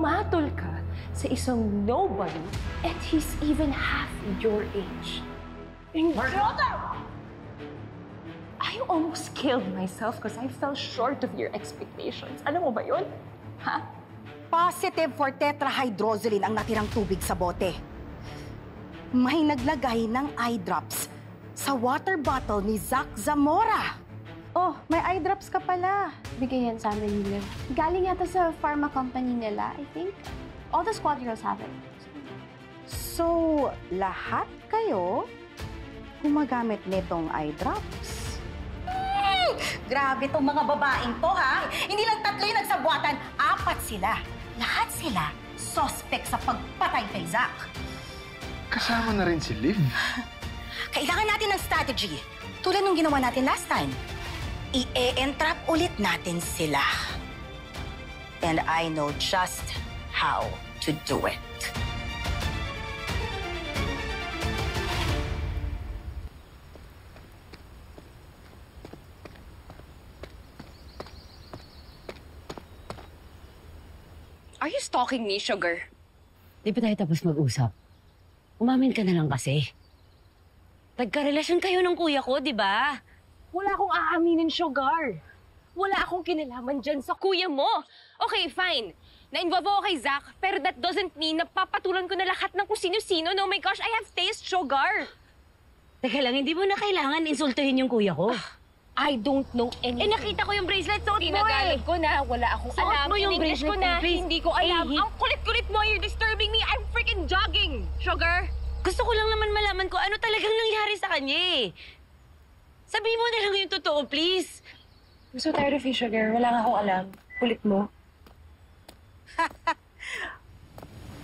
pumatol ka sa isang nobody and he's even half your age. Brother! I almost killed myself because I fell short of your expectations. Alam mo ba yun? Ha? Positive for tetrahydrozoline ang natirang tubig sa bote. May naglagay ng eye drops sa water bottle ni Zach Zamora. Oh, may eye drops ka pala. Bigay yan sa amin ni Liv. Galing yata sa pharma company nila, I think. All the squad girls have it. So, lahat kayo gumagamit nitong eye drops? Grabe tong mga babaeng to, ha? Hindi lang 3 yung nagsabuatan, 4 sila. Lahat sila suspect sa pagpatay kay Zach. Kasama na rin si Liv. Kailangan natin ng strategy. Tulad ng ginawa natin last time. I-entrap ulit natin sila. And I know just how to do it. Are you stalking me, Sugar? Di ba tayo tapos mag-usap? Umamin ka na lang kasi. Nagkarelasyon kayo ng kuya ko, di ba? Wala akong aaminin, Sugar. Wala akong kinalaman dyan sa kuya mo. Okay, fine. Na-involve ako kay Zach, pero that doesn't mean na papatulan ko na lahat ng kung sino-sino. No, my gosh, I have taste, Sugar. Teka lang, hindi mo na kailangan insultuhin yung kuya ko. I don't know anything. Nakita ko yung bracelet, suot mo Tinagalog ko na, wala akong Suot alam. mo yung In-English ko bracelet, na, please. hindi ko alam. Ang kulit-kulit mo, you're disturbing me. I'm freaking jogging, Sugar. Gusto ko lang naman malaman ko ano talagang nangyari sa kanya eh. Sabihin mo na lang yung totoo, please. I'm so tired of you, Sugar. Wala nga akong alam. Kulit mo.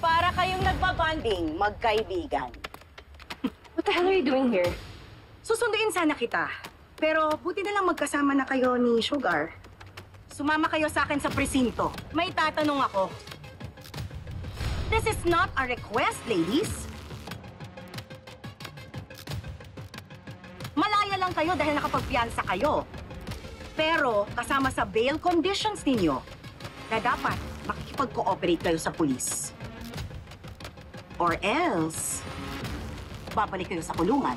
Para kayong nagbabanding, magkaibigan. What the hell are you doing here? Susunduin sana kita. Pero buti na lang magkasama na kayo ni Sugar. Sumama kayo sa akin sa presinto. May tatanong ako. This is not a request, ladies. Malaya lang kayo dahil nakapagpiyansa kayo. Pero kasama sa bail conditions ninyo na dapat makikipag-cooperate kayo sa pulis. Or else, babalik kayo sa kulungan.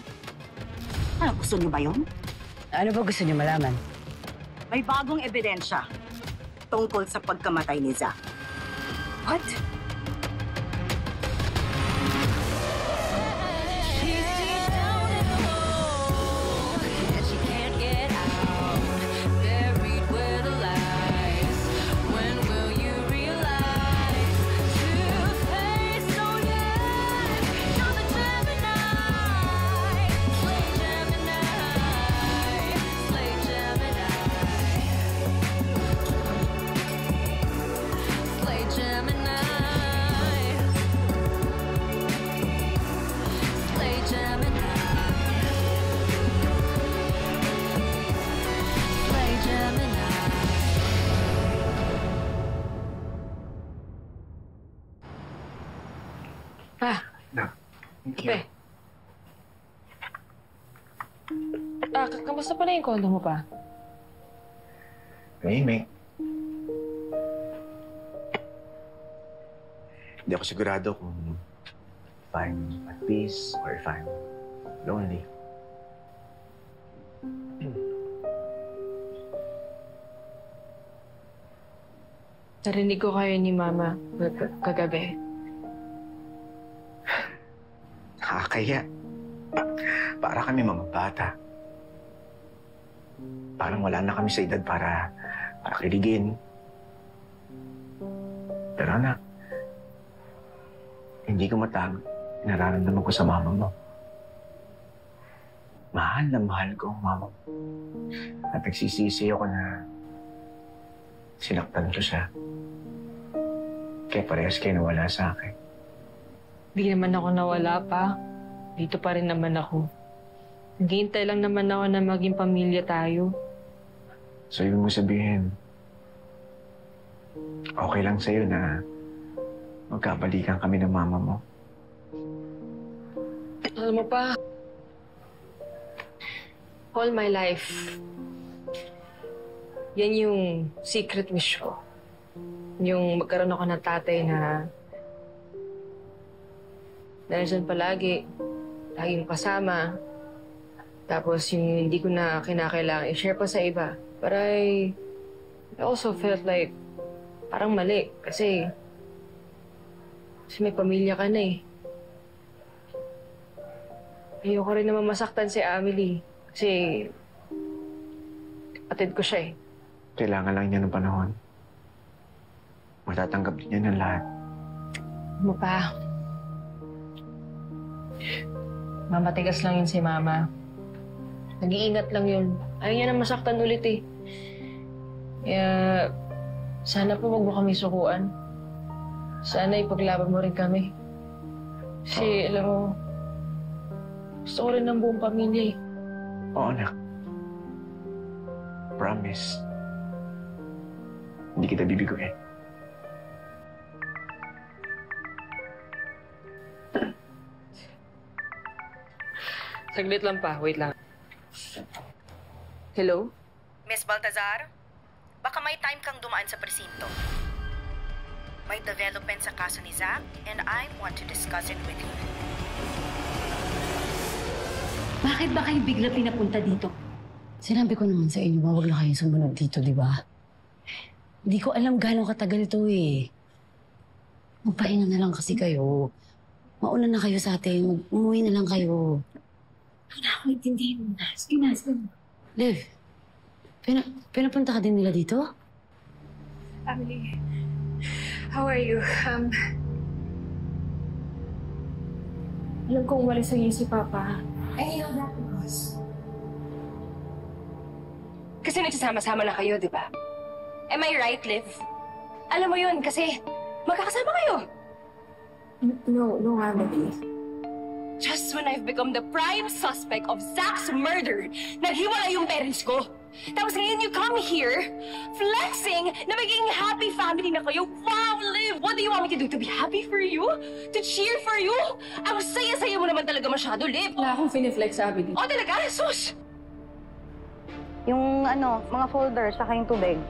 Ano, gusto niyo ba yun? Ano ba gusto niyo malaman? May bagong ebidensya tungkol sa pagkamatay ni Zach. What? Okay. Kamusta pala yung condo mo pa? Tahimik. Hindi ako sigurado kung if I'm at peace or if I'm lonely. Narinig ko kayo ni Mama kagabi. Nakakaya. Para kami mga bata. Parang wala na kami sa edad para kiligin. Pero anak, hindi ko matago. Nararamdaman ko sa mama mo. Mahal na mahal ko ang mama mo. At nagsisisi ako na sinaktan ko siya. Kaya parehas kayo nawala sa akin. Di naman ako nawala pa. Dito pa rin naman ako. Naghihintay lang naman ako na maging pamilya tayo. So, ibig mo sabihin, okay lang sa'yo na magkabalikan kami ng mama mo? Alam mo pa, all my life, yan yung secret wish ko. Yung magkaroon ako ng tatay na nandiyan palagi, laging kasama. Tapos yung hindi ko na kinakailangan i-share pa sa iba. But I also felt like parang mali kasi may pamilya ka na eh. Ayoko rin naman masaktan si Amelie kasi kapatid ko siya eh. Kailangan lang niya ng panahon. Matatanggap din niya ng lahat. Ano pa? Mamatigas lang yun si Mama. Nag-iingat lang yun. Ayaw niya na masaktan ulit eh. Kaya sana po wag mo kami sukuan. Sana ipaglaban mo rin kami. Kasi alam mo, gusto ko rin ng buong pamilya eh. Oo, anak. Promise. Hindi kita bibiguin. Saglit lang pa. Wait lang. Hello? Miss Baltazar, baka may time kang dumaan sa presinto. May development sa kaso ni Zach and I want to discuss it with you. Bakit ba kayo bigla pinapunta dito? Sinabi ko naman sa inyo, huwag na kayong sumunod dito, di ba? Hindi ko alam gano'ng katagal ito eh. Magpahinga na lang kasi kayo. Mauna na kayo sa atin. Umuwi na lang kayo. Wala akong intindihin mo na. Sige na, sige na. Liv, pinapunta ka din nila dito? Amelie, how are you? Alam kong umalis ang si Papa. I know that because... Kasi nagsasama-sama na kayo, di ba? Am I right, Liv? Alam mo yun, kasi magkakasama kayo. No, Amelie. Just when I've become the prime suspect of Zach's murder, naghiwala yung parents ko. Tapos ngayon you come here, flexing na magiging happy family na kayo. Wow, Liv! What do you want me to do? To be happy for you? To cheer for you? Ang saya-saya mo naman talaga masyado, Liv. Wala akong finiflex, Amelie. Oh, talaga? Sus! Yung mga folder, saka yung tubig.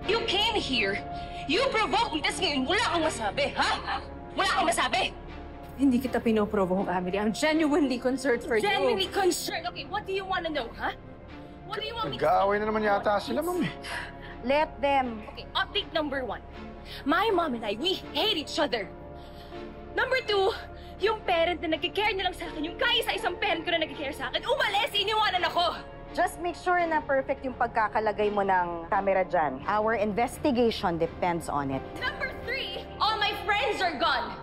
You came here, you provoked me, tapos ngayon wala kang masabi, ha? Wala kang masabi! Hindi kita pinoprovoke, Amelie. I'm genuinely concerned for you. Genuinely concerned. Okay, what do you want to know, ha? What do you want me to Nag-aaway na naman yata sila, ma'am eh. Let them. Okay, update number 1. My mom and I, we hate each other. Number 2, yung parent na nag-care na lang sa akin, yung kaisa-isang parent ko na nag-care sa akin, umalis, iniwanan ako! Just make sure na perfect yung pagkakalagay mo ng camera dyan. Our investigation depends on it. Number 3, all my friends are gone!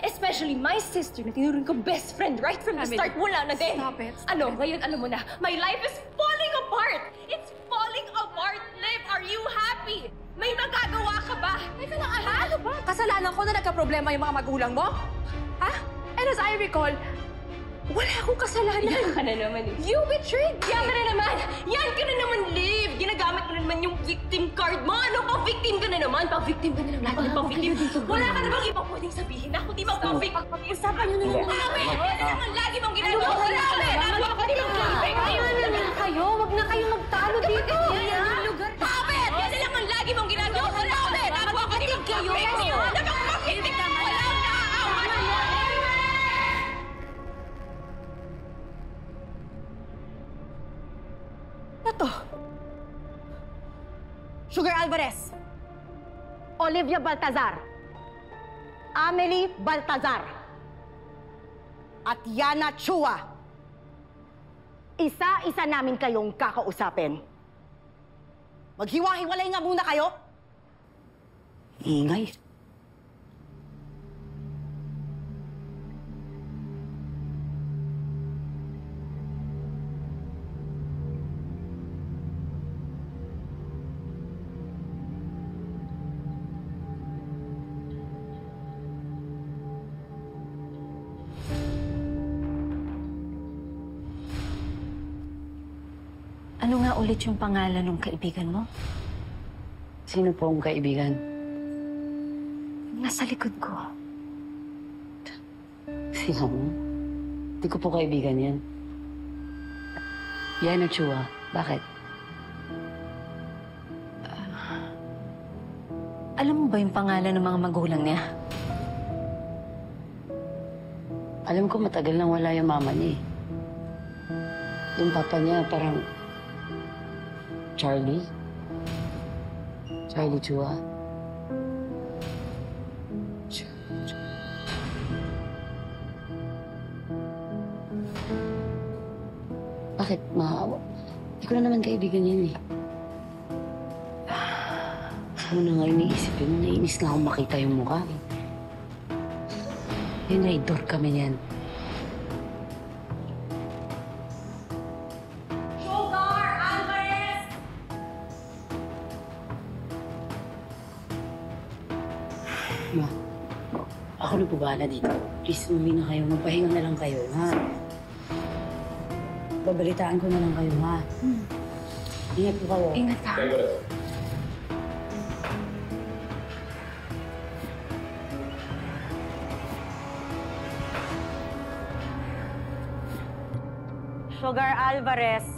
Especially my sister na tinuruan ko best friend right from the start, wala na din. Stop it. Ano, ngayon alam mo na, my life is falling apart! It's falling apart! Liv, are you happy? May magagawa ka ba? Teka lang, ano ba? Kasalanan ko na nagka-problema yung mga magulang mo? Ha? And as I recall, wala akong kasalanan. Yan ka na naman eh. You betrayed me! Yan ka na naman! Yan ka na naman, Liv! Ginagamit mo na naman yung victim card mo! Ano, pa-victim ka na naman! Pa-victim ka na naman! Lagi na pa-victim! Wala ka na bang ibang pwedeng sabihin na kundi mag-pa-victim? Usapan nyo na naman! Grabe! Yan na naman lagi mong ginagawa! Grabe! Nagawa ka din ang perfect! Ayaw na kayo! Wag na kayong magtalo dito! Yan ang lugar! Kapit! Yan na naman lagi mong ginagawa! Grabe! Nagawa ka din ang perfect! Napag-pa-victim! Wala na! Ito. Sugar Alvarez. Olivia Baltazar. Amelie Baltazar. At Yana Chua. Isa-isa namin kayong kakausapin. Maghiwa-hiwalay nga muna kayo. Ingay. Ano nga ulit yung pangalan ng kaibigan mo? Sino po ang kaibigan? Nasa likod ko. Sino mo? Hindi ko po kaibigan yan. Yana Chua. Bakit? ba yung pangalan ng mga magulang niya? Alam ko matagal nang wala yung mama niya eh. Yung papa niya parang... Charlie? Charlie Chua? Bakit, ma? Hindi ko na naman kaibigan yan eh. Ano na nga iniisip yun? Nainis nga akong makita yung mukha eh. Dinaidor kami niyan. Sugar! Alvarez! Ma, ako na po bahala dito. Please, umuwi na kayo. Magpahinga na lang kayo, ha? Babalitaan ko na lang kayo, ha? Ingat po kayo. Ingat ka. Sugar Alvarez.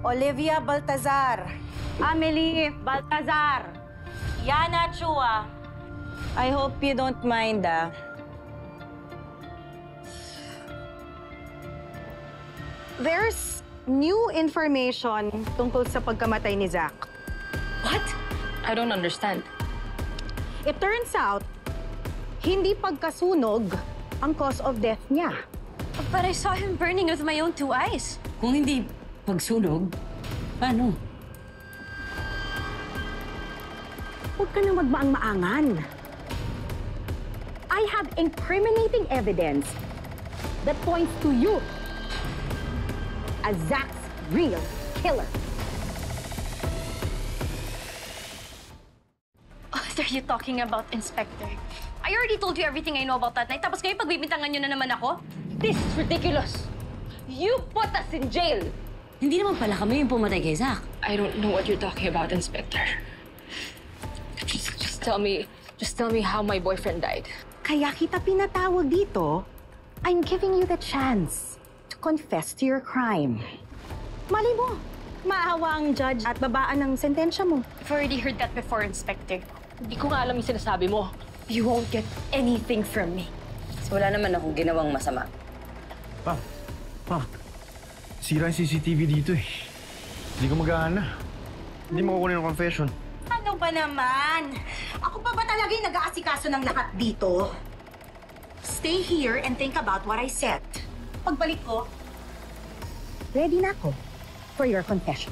Olivia Baltazar. Amelie Baltazar. Yana Chua. I hope you don't mind, There's new information tungkol sa pagkamatay ni Zach. What? I don't understand. It turns out, hindi pagkasunog ang cause of death niya. But I saw him burning with my own 2 eyes. Kung hindi pagsunog, paano? Huwag ka na magmaang-maangan. I have incriminating evidence that points to you as Zach's real killer. What are you talking about, Inspector? I already told you everything I know about that night. Tapos ngayon, pagbibintangan nyo na naman ako? This is ridiculous. You put us in jail. Hindi naman pala kami yung pumatay kay Zach. I don't know what you're talking about, Inspector. Just tell me how my boyfriend died. Kaya kita pinatawag dito, I'm giving you the chance to confess to your crime. Mali mo, maawa ang judge at babaan ng sentensya mo. I've already heard that before, Inspector. Hindi ko nga alam yung sinasabi mo. You won't get anything from me. So, wala naman akong ginawang masama. Pa, sira yung CCTV dito eh. Hindi ko mag-aana. Hindi mo kukunin ang confession. Ano ba naman? Ako pa ba talaga yung nag-aasikaso ng lahat dito? Stay here and think about what I said. Pagbalik ko, ready na ako for your confession.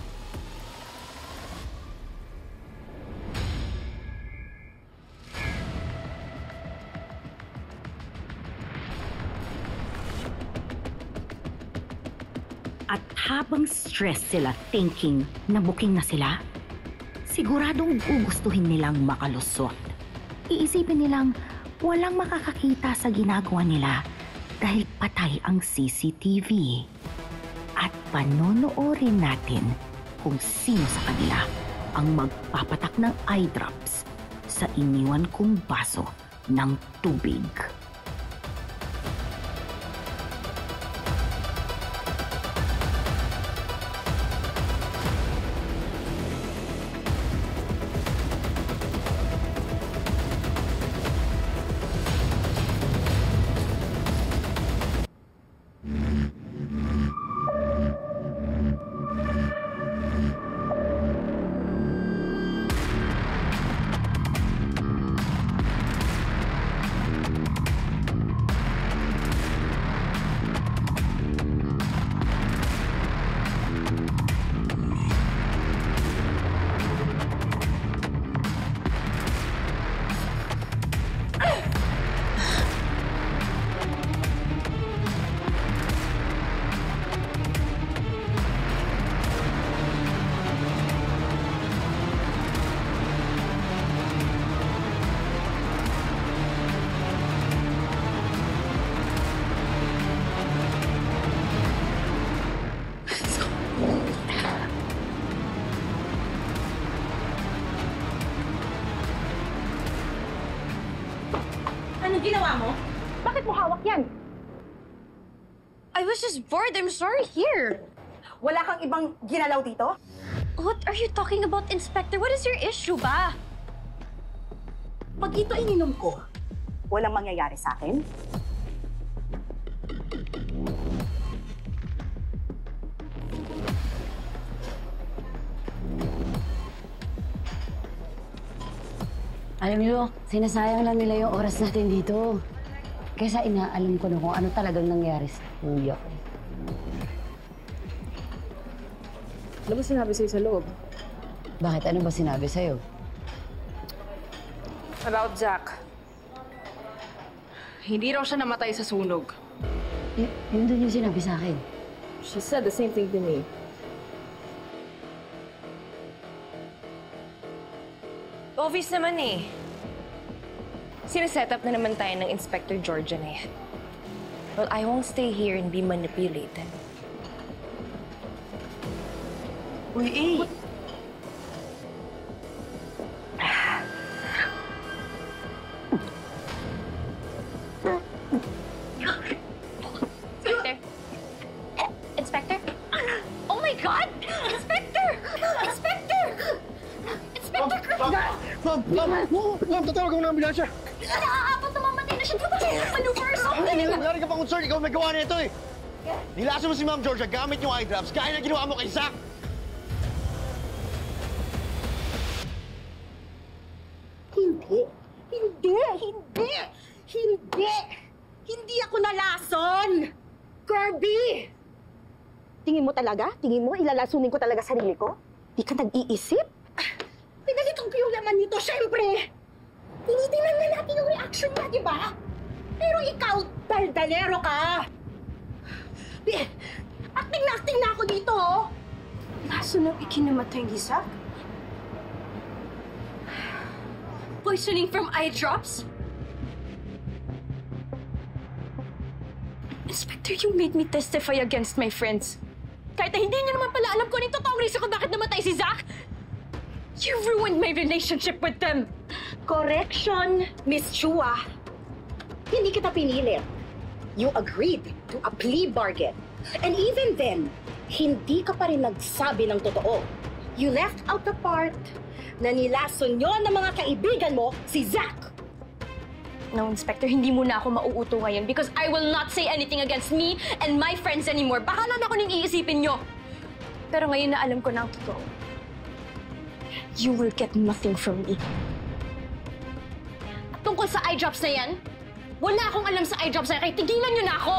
At habang stress sila thinking na booking na sila, siguradong gugustuhin nilang makalusot. Iisipin nilang walang makakakita sa ginagawa nila dahil patay ang CCTV. At panonoorin natin kung sino sa kanila ang magpapatak ng eye drops sa iniwan kong baso ng tubig. Anong ginawa mo? Bakit mo hawak yan? I was just bored. I'm sorry. Here. Wala kang ibang ginalaw dito? What are you talking about, Inspector? What is your issue ba? Pag ito ininom ko, walang mangyayari sa akin? Alam niyo, sinasayang lang nila yung oras natin dito. Kaysa inaalam ko na kung ano talagang nangyari sa kuya ko. Ano ba sinabi sa'yo sa loob? Bakit? Ano ba sinabi sa'yo? About Zach. Hindi raw siya namatay sa sunog. Yun din yung sinabi sa akin. She said the same thing to me. Obvious naman eh. Sineset up na naman tayo ng Inspector Georgia na yan. Well, I won't stay here and be manipulated. Uy, eh! Inspector? Inspector? Oh my God! Inspector! Inspector! Inspector! Ma'am, tatawag ako ng ambulansya. Nakaapat na mamatay na siya. Di ba maneuver or something? Wala rin ka pang concern, ikaw may gawa na ito eh. Nilaso mo si Ma'am Georgia gamit yung eye drops, gaya na ginawa mo kay Zach. Hindi! Hindi! Hindi! Hindi! Hindi ako nalason! Kirby! Tingin mo talaga? Tingin mo ilalasunin ko talaga sarili ko? Di ka nag-iisip? Pinalitong ko yung laman nito, syempre! Tinitingnan nga natin yung reaction niya, di ba? Pero ikaw, daldalero ka! Acting na ako dito, oh! Laso ng ikinamatay ni Zach? Poisoning from eye drops? Inspector, you made me testify against my friends. Kahit na hindi niyo naman pala alam ko nito totoong reason kung bakit namatay si Zach. You ruined my relationship with them. Correction, Miss Chua. Hindi kita pinilit. You agreed to a plea bargain. And even then, hindi ka pa rin nagsabi ng totoo. You left out the part na nilason nyo ng mga kaibigan mo, si Zach. No, Inspector, hindi muna ako mauuto ngayon because I will not say anything against me and my friends anymore. Bahala na ako nang iisipin nyo. Pero ngayon na alam ko na ang totoo, you will get nothing from me. At tungkol sa eye drops na yan, wala akong alam sa eye drops na yan, kaya tigilan nyo na ako!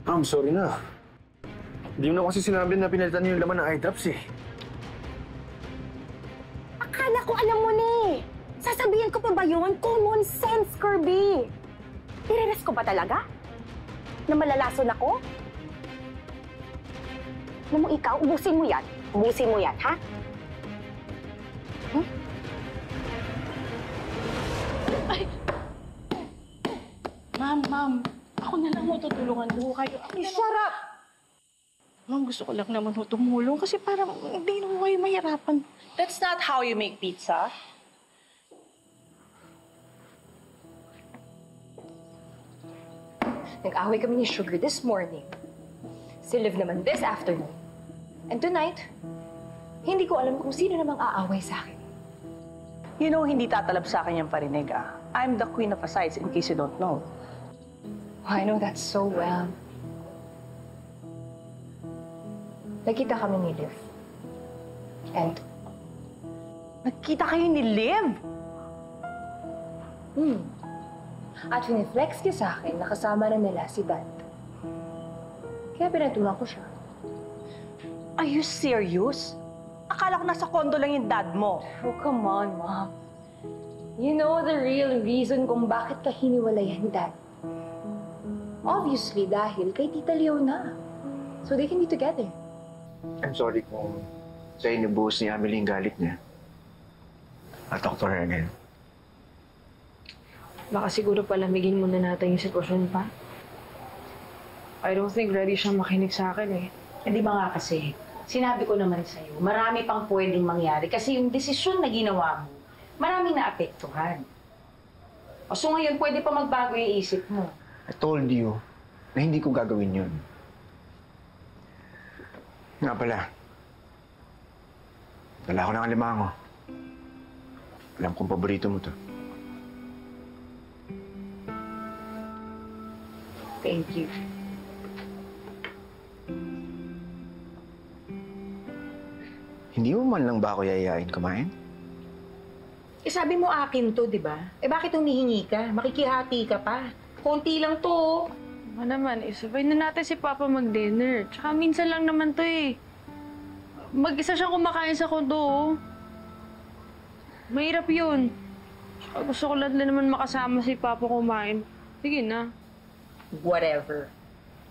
Ma'am, sorry na. Hindi mo na kasi sinabi na pinalitan niyo yung laman ng eye drops eh. Akala ko alam mo na eh. Sasabihin ko pa ba yun? Common sense, Kirby. Ireres ko ba talaga? Na malalason ako? Alam mo ikaw, ubusin mo yan. Ubusin mo yan, ha? Ma'am. Ako na lang mo tutulungan ko kayo. Shut up! Ma'am, gusto ko lang naman ho tumulong kasi parang hindi na kayo mahirapan. That's not how you make pizza. Nag-away kami ni Sugar this morning. Si Liv naman this afternoon. And tonight, hindi ko alam kung sino namang aaway sa akin. You know, hindi tatalab sa akin yung parinig, ah. I'm the queen of asides, in case you don't know. Oh, I know that so well. Nagkita kami ni Liv. And Nagkita kayo ni Liv? At finiflex niya sa akin na kasama na nila si Dad. Kaya pinatulan ko siya. Are you serious? Akala ko nasa kondo lang yung dad mo. Oh, come on, Mom. You know the real reason kung bakit ka hiniwalayan ni Dad. Obviously, dahil kay Tita Leona. So they can be together. I'm sorry kung sa'yo nibuhos ni Amelie yung galit niya. At Dr. Hernel. Baka siguro palamigin muna natin yung sitwasyon pa. I don't think ready siyang makinig sa akin eh. Hindi ba nga kasi, sinabi ko naman sa'yo, marami pang pwedeng mangyari kasi yung desisyon na ginawa mo, maraming naapektuhan. O so ngayon, pwede pa magbago yung isip mo. I told you na hindi ko gagawin yun. Nga pala, Dala ko ng alimango. Alam kong paborito mo to. Thank you. Hindi mo man lang ba ako yayain kumain? Eh sabi mo akin to, di ba? Eh bakit humihingi ka? Makikihati ka pa. Konti lang to, oh. Ano naman, isabay na natin si Papa mag-dinner. Tsaka minsan lang naman to eh. Mag-isa siyang kumakain sa kondo, oh. Mahirap yun. Tsaka gusto ko lang naman makasama si Papa kumain. Sige na. Whatever.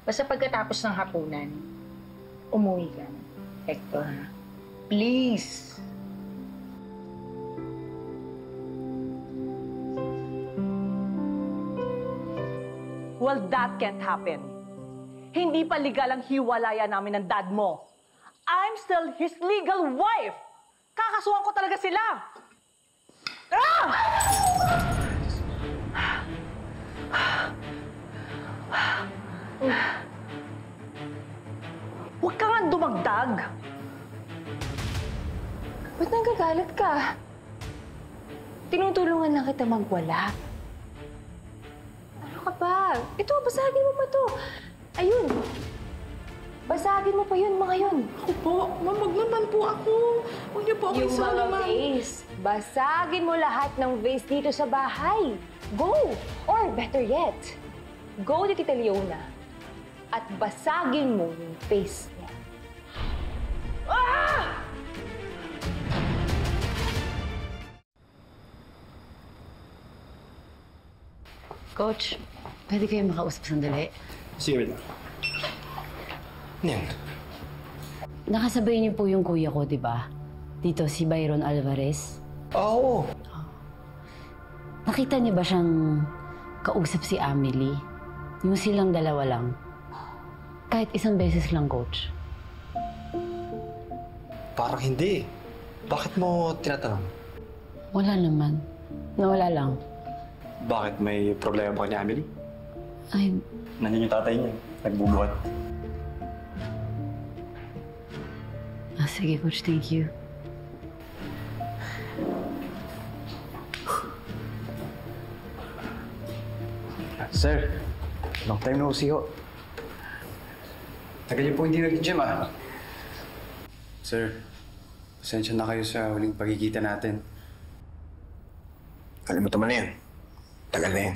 Basta pagkatapos ng hapunan, umuwi ka na. Hector, ha? Please. Well, that can't happen. Hindi pa legal ang hiwalayan namin ng dad mo. I'm still his legal wife. Kakasuhan ko talaga sila. Ah! Huwag ka nga dumagdag. Ba't nagagalit ka? Tinutulungan lang kita magwala. Ano ka ba? Ito, basagin mo pa to. Ayun. Basagin mo pa yun, mga yun. Ako po, mamag naman po ako. Huwag niyo po ako Yung mga vase. Basagin mo lahat ng vase dito sa bahay. Go! Or better yet, go to Tita Leona at basagin mo yung vase niya. Ah! Coach, pwede kayo makausap sandali? Sige, wait lang. Yan. Nakasabay niyo po yung kuya ko, di ba? Dito, si Byron Alvarez. Oo. Nakita niyo ba siyang kausap si Amelie? Yung silang dalawa lang. Kahit isang beses lang, Coach. Parang hindi. Bakit mo tinatanong? Wala naman. Nawala lang. Bakit? May problema ba niya, Amelie? Ay, Nandiyan yung tatay niya. Nagbubuhat. sige, Coach. Thank you. Sir, long time no see ho. Tagal niyo po hindi nag-gym, ah. Sir, pasensya na kayo sa huling pagkikita natin. Kalimutan mo na yan. Tagal na yan.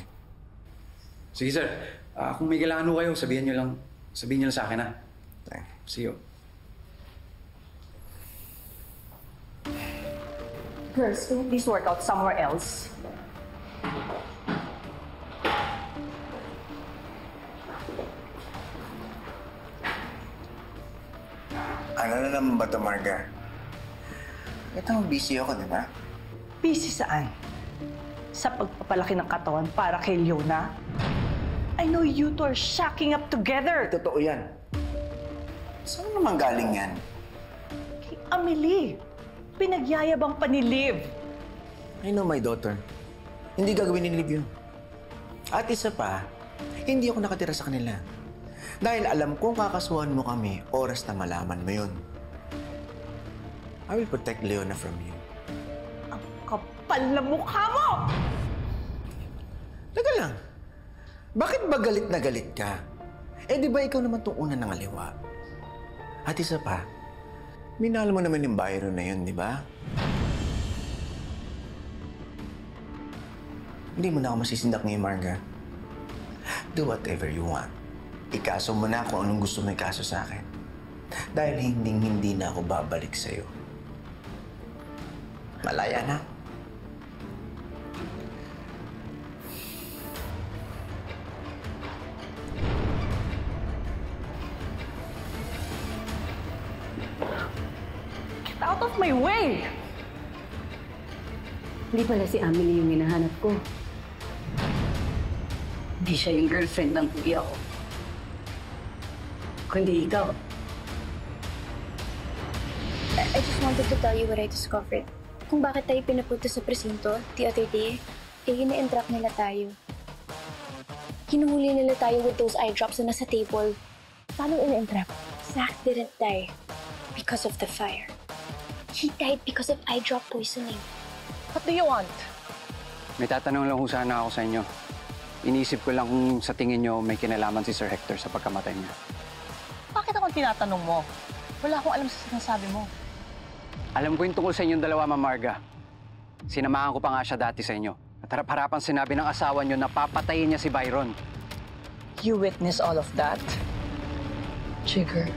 Sige, sir. Kung may kailangan ho kayo, sabihin niyo lang sa akin, ha? See you. Girls, can you please work out somewhere else? Ano na naman ba ito, Marga? Itong busy ako, di ba? Busy saan? Sa pagpapalaki ng katawan para kay Leona? I know you two are shacking up together. Totoo yan. Saan naman galing yan? Kay Amelie. Pinagyayabang pa ni Liv. I know, my daughter. Hindi gagawin ni Liv yun. At isa pa, hindi ako nakatira sa kanila. Dahil alam kong kakasuhan mo kami, oras na malaman mo yun. I will protect Leona from you. Ang kapal na mukha mo! Teka lang. Bakit ba galit na galit ka? Eh, di ba ikaw naman itong una ng aliwa? At isa pa, minahal mo naman yung Byron na yun, di ba? Hindi mo na ako masisindak ngayon, Marga. Do whatever you want. Ikaso mo na kung anong gusto mo ikaso sa akin. Dahil hindi na ako babalik sa'yo. Malaya na. Get out of my way! Hindi pala si Amelie yung hinahanap ko. Hindi siya yung girlfriend ng kuya ko. Kundi ikaw. I just wanted to tell you what I discovered. Kung bakit tayo pinapunta sa presinto the other day, ina-entrap nila tayo. Hinuhuli nila tayo with those eye drops na nasa table. Paano ina-entrap? Zach didn't die because of the fire. He died because of eye drop poisoning. What do you want? May tatanong lang ho sana ako sa inyo. Iniisip ko lang kung sa tingin nyo may kinalaman si Sir Hector sa pagkamatay niya. Bakit ako tinatanong mo? Wala akong alam sa sinasabi mo. Alam ko yung tungkol sa inyong dalawa, Ma'am Marga. Sinamahan ko pa nga siya dati sa inyo. At harap-harapan sinabi ng asawa niyo na papatayin niya si Byron. You witness all of that? Jigger,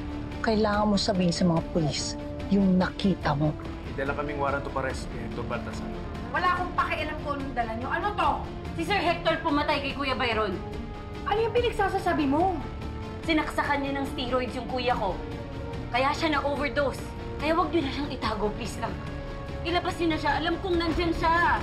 kailangan mo sabihin sa mga pulis yung nakita mo. Dala kaming warrant of arrest kay Hector Baltasar. Wala akong pakialam kung anong dala nyo. Ano to? Si Sir Hector pumatay kay Kuya Byron. Ano yung pinagsasasabi mo? Sinaksakan niya ng steroids yung kuya ko. Kaya siya na-overdose. Kaya wag niyo na siyang itago, please lang. Ilabas niyo na siya. Alam kong nandyan siya.